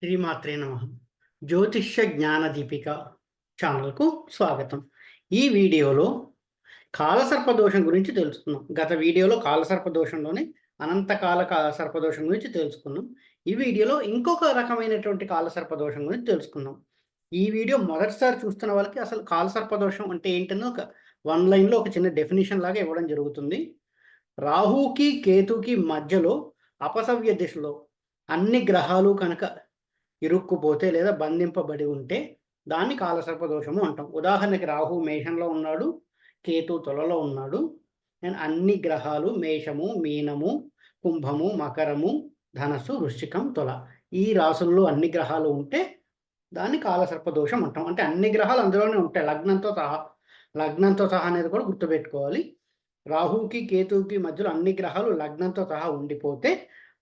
శ్రీమాత్రే నమః. జ్యోతిష్య జ్ఞాన దీపిక ఛానల్కు స్వాగతం. ఈ వీడియోలో కాలసర్పదోషం గురించి తెలుసుకుందాం. గత వీడియోలో కాలసర్పదోషంలోనే అనంతకాల సర్పదోషం గురించి తెలుసుకున్నాం. ఈ వీడియోలో ఇంకొక రకమైనటువంటి కాలసర్పదోషం గురించి తెలుసుకుందాం. ఈ వీడియో మొదటిసారి చూస్తున్న వాళ్ళకి అసలు కాలసర్పదోషం అంటే ఏంటని ఒక వన్ లైన్లో ఒక చిన్న డెఫినిషన్ లాగా ఇవ్వడం జరుగుతుంది. రాహుకి కేతుకి మధ్యలో అపసవ్య దిశలో అన్ని గ్రహాలు కనుక ఇరుక్కుపోతే లేదా బంధింపబడి ఉంటే దాన్ని కాలసర్పదోషము అంటాం. ఉదాహరణకి రాహు మేషంలో ఉన్నాడు, కేతు తులలో ఉన్నాడు. అండ్ అన్ని గ్రహాలు మేషము, మీనము, కుంభము, మకరము, ధనస్సు, వృశ్చికం, తుల ఈ రాసుల్లో అన్ని గ్రహాలు ఉంటే దాన్ని కాలసర్పదోషం అంటాం. అంటే అన్ని గ్రహాలు అందులోనే ఉంటాయి లగ్నంతో సహా అనేది కూడా గుర్తుపెట్టుకోవాలి. రాహుకి కేతువుకి మధ్యలో అన్ని గ్రహాలు లగ్నంతో సహా ఉండిపోతే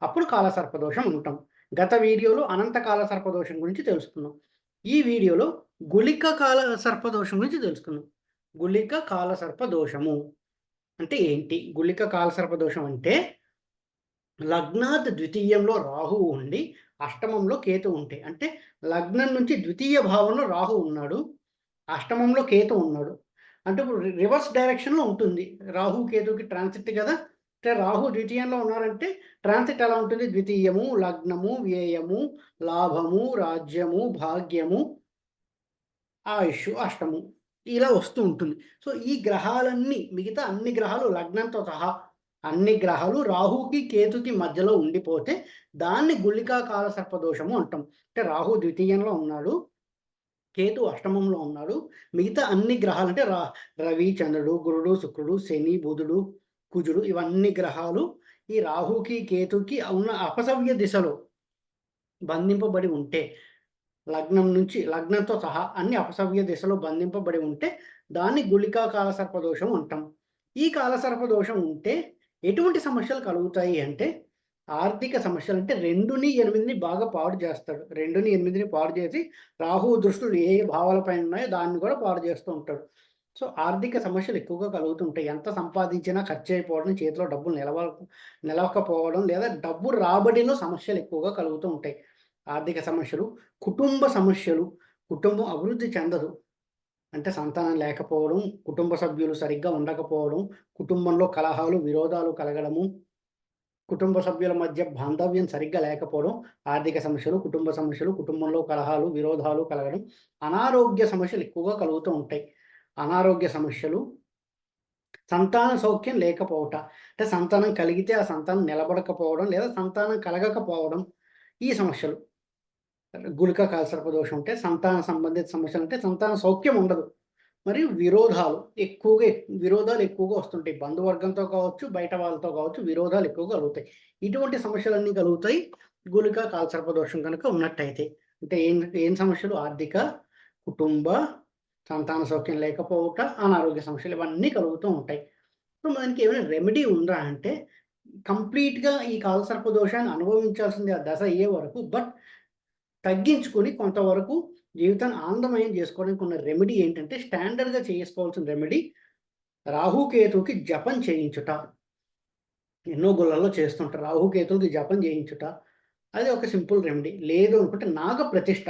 అప్పుడు కాలసర్పదోషం అంటాం. గత వీడియోలో అనంతకాల సర్పదోషం గురించి తెలుసుకున్నాం. ఈ వీడియోలో గుళిక కాల సర్పదోషం గురించి తెలుసుకున్నాం. గుళిక కాల సర్పదోషము అంటే ఏంటి? గుళిక కాల సర్పదోషం అంటే లగ్నాత్ ద్వితీయంలో రాహువు ఉండి అష్టమంలో కేతు ఉంటాయి. అంటే లగ్నం నుంచి ద్వితీయ భావంలో రాహు ఉన్నాడు, అష్టమంలో కేతు ఉన్నాడు. అంటే ఇప్పుడు రివర్స్ డైరెక్షన్‌లో ఉంటుంది. రాహు, కేతుకి ట్రాన్సిట్ కదా! అంటే రాహు ద్వితీయంలో ఉన్నారంటే ట్రాన్సిట్ ఎలా ఉంటుంది? ద్వితీయము, లగ్నము, వ్యయము, లాభము, రాజ్యము, భాగ్యము, ఆయుష్, అష్టము ఇలా వస్తూ ఉంటుంది. సో, ఈ గ్రహాలన్నీ మిగతా అన్ని గ్రహాలు లగ్నంతో సహా అన్ని గ్రహాలు రాహుకి, కేతుకి మధ్యలో ఉండిపోతే దాన్ని గుళికా కాల సర్పదోషము అంటాం. అంటే రాహు ద్వితీయంలో ఉన్నాడు, కేతు అష్టమంలో ఉన్నాడు. మిగతా అన్ని గ్రహాలు అంటే రవి, చంద్రుడు, గురుడు, శుక్రుడు, శని, బుధుడు, కుజుడు ఇవన్నీ గ్రహాలు ఈ రాహుకి, కేతుకి ఉన్న అపసవ్య దిశలో బంధింపబడి ఉంటే, లగ్నంతో సహా అన్ని అపసవ్య దిశలో బంధింపబడి ఉంటే దాన్ని గుళికా కాలసర్పదోషం అంటాం. ఈ కాలసర్పదోషం ఉంటే ఎటువంటి సమస్యలు కలుగుతాయి అంటే ఆర్థిక సమస్యలు అంటే 2ని, 8ని బాగా పాడు చేస్తాడు. 2ని, 8ని పాడు చేసి రాహువు దృష్టులు ఏ భావాలపైన ఉన్నాయో దాన్ని కూడా పాడు చేస్తూ ఉంటాడు. సో, ఆర్థిక సమస్యలు ఎక్కువగా కలుగుతుంటాయి. ఎంత సంపాదించినా ఖర్చయిపోవడం, చేతిలో డబ్బులు నిలవకపోవడం లేదా డబ్బు రాబడిలో సమస్యలు ఎక్కువగా కలుగుతూ ఉంటాయి. ఆర్థిక సమస్యలు, కుటుంబ సమస్యలు, కుటుంబం అభివృద్ధి చెందదు. అంటే సంతానం లేకపోవడం, కుటుంబ సభ్యులు సరిగ్గా ఉండకపోవడం, కుటుంబంలో కలహాలు, విరోధాలు కలగడము, కుటుంబ సభ్యుల మధ్య బాంధవ్యం సరిగ్గా లేకపోవడం, ఆర్థిక సమస్యలు, కుటుంబంలో కలహాలు, విరోధాలు కలగడం, అనారోగ్య సమస్యలు ఎక్కువగా కలుగుతూ ఉంటాయి. అనారోగ్య సమస్యలు, సంతాన సౌఖ్యం లేకపోవట. అంటే సంతానం కలిగితే ఆ సంతానం నిలబడకపోవడం లేదా సంతానం కలగకపోవడం ఈ సమస్యలు. గుళిక కాలసర్పదోషం ఉంటే సంతాన సంబంధిత సమస్యలంటే సంతాన సౌఖ్యం ఉండదు. మరియు విరోధాలు ఎక్కువగా వస్తుంటాయి. బంధువర్గంతో కావచ్చు, బయట వాళ్ళతో కావచ్చు విరోధాలు ఎక్కువగా కలుగుతాయి. ఇటువంటి సమస్యలన్నీ కలుగుతాయి గుళిక కాలసర్పదోషం గనుక ఉన్నట్టయితే. అంటే ఏం ఏం సమస్యలు? ఆర్థిక, కుటుంబ, సంతాన సౌఖ్యం లేకపోవుట, అనారోగ్య సమస్యలు ఇవన్నీ కలుగుతూ ఉంటాయి. సో, దానికి ఏమైనా రెమెడీ ఉందా అంటే కంప్లీట్‌గా ఈ కాలసర్పదోషాన్ని అనుభవించాల్సింది ఆ దశ అయ్యే వరకు తగ్గించుకొని కొంతవరకు జీవితాన్ని ఆనందమయం చేసుకోవడానికి ఉన్న రెమెడీ ఏంటంటే, స్టాండర్డ్‌గా చేసుకోవాల్సిన రెమెడీ రాహుకేతువుకి జపం చేయించుట. ఎన్నో గుళ్ళల్లో చేస్తుంటారు. రాహుకేతువులకి జపం చేయించుట. అది ఒక సింపుల్ రెమెడీ. లేదు అనుకుంటే నాగప్రతిష్ఠ.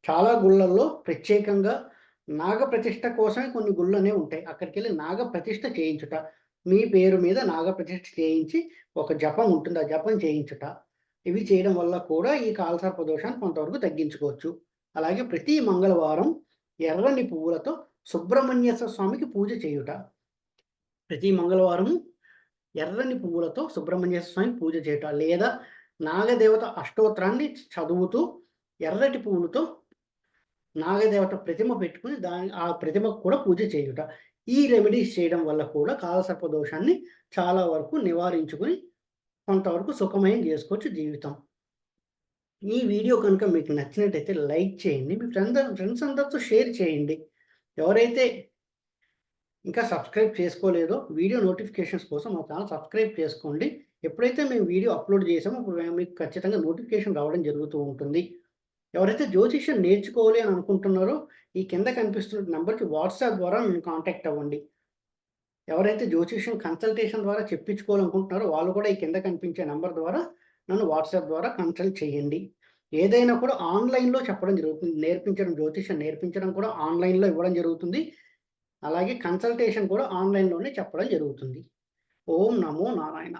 చాలా గుళ్ళల్లో ప్రత్యేకంగా నాగప్రతిష్ఠ కోసమే కొన్ని గుళ్ళనేవి ఉంటాయి. అక్కడికెళ్ళి నాగప్రతిష్ఠ చేయించుట. మీ పేరు మీద నాగప్రతిష్ఠ చేయించి ఒక జపం ఉంటుంది. ఆ జపం చేయించుట. ఇవి చేయడం వల్ల కూడా ఈ కాలసర్ప దోషాన్ని కొంతవరకు తగ్గించుకోవచ్చు. అలాగే ప్రతి మంగళవారం ఎర్రని పువ్వులతో సుబ్రహ్మణ్యేశ్వర స్వామికి పూజ చేయుట. ప్రతి మంగళవారము ఎర్రని పువ్వులతో సుబ్రహ్మణ్యేశ్వర స్వామికి పూజ చేయుట. లేదా నాగదేవత అష్టోత్తరాన్ని చదువుతూ ఎర్రటి పువ్వులతో నాగదేవత ప్రతిమ పెట్టుకొని ఆ ప్రతిమకు కూడా పూజ చేయుట. ఈ రెమెడీస్ చేయడం వల్ల కూడా కాలసర్ప దోషాన్ని చాలా వరకు నివారించుకొని కొంతవరకు సుఖమయం చేసుకోవచ్చు జీవితం. ఈ వీడియో కనుక మీకు నచ్చినట్టయితే లైక్ చేయండి. మీ ఫ్రెండ్స్ అందరితో షేర్ చేయండి. ఎవరైతే ఇంకా సబ్స్క్రైబ్ చేసుకోలేదో వీడియో నోటిఫికేషన్స్ కోసం మా ఛానల్ సబ్స్క్రైబ్ చేసుకోండి. ఎప్పుడైతే మేము వీడియో అప్లోడ్ చేసామో అప్పుడు మీకు ఖచ్చితంగా నోటిఫికేషన్ రావడం జరుగుతూ ఉంటుంది. ఎవరైతే జ్యోతిష్యం నేర్చుకోవాలి అని అనుకుంటున్నారో ఈ కింద కనిపిస్తున్న నంబర్‌కి వాట్సాప్ ద్వారా నన్ను కాంటాక్ట్ అవ్వండి. ఎవరైతే జ్యోతిష్యం కన్సల్టేషన్ ద్వారా చెప్పించుకోవాలనుకుంటున్నారో వాళ్ళు కూడా ఈ కింద కనిపించే నంబర్ ద్వారా నన్ను వాట్సాప్ ద్వారా కన్సల్ట్ చేయండి. ఏదైనా కూడా ఆన్‌లైన్‌లో చెప్పడం జరుగుతుంది. జ్యోతిష్యం నేర్పించడం కూడా ఆన్‌లైన్‌లో ఇవ్వడం జరుగుతుంది. అలాగే కన్సల్టేషన్ కూడా ఆన్‌లైన్‌లోనే చెప్పడం జరుగుతుంది. ఓం నమో నారాయణ.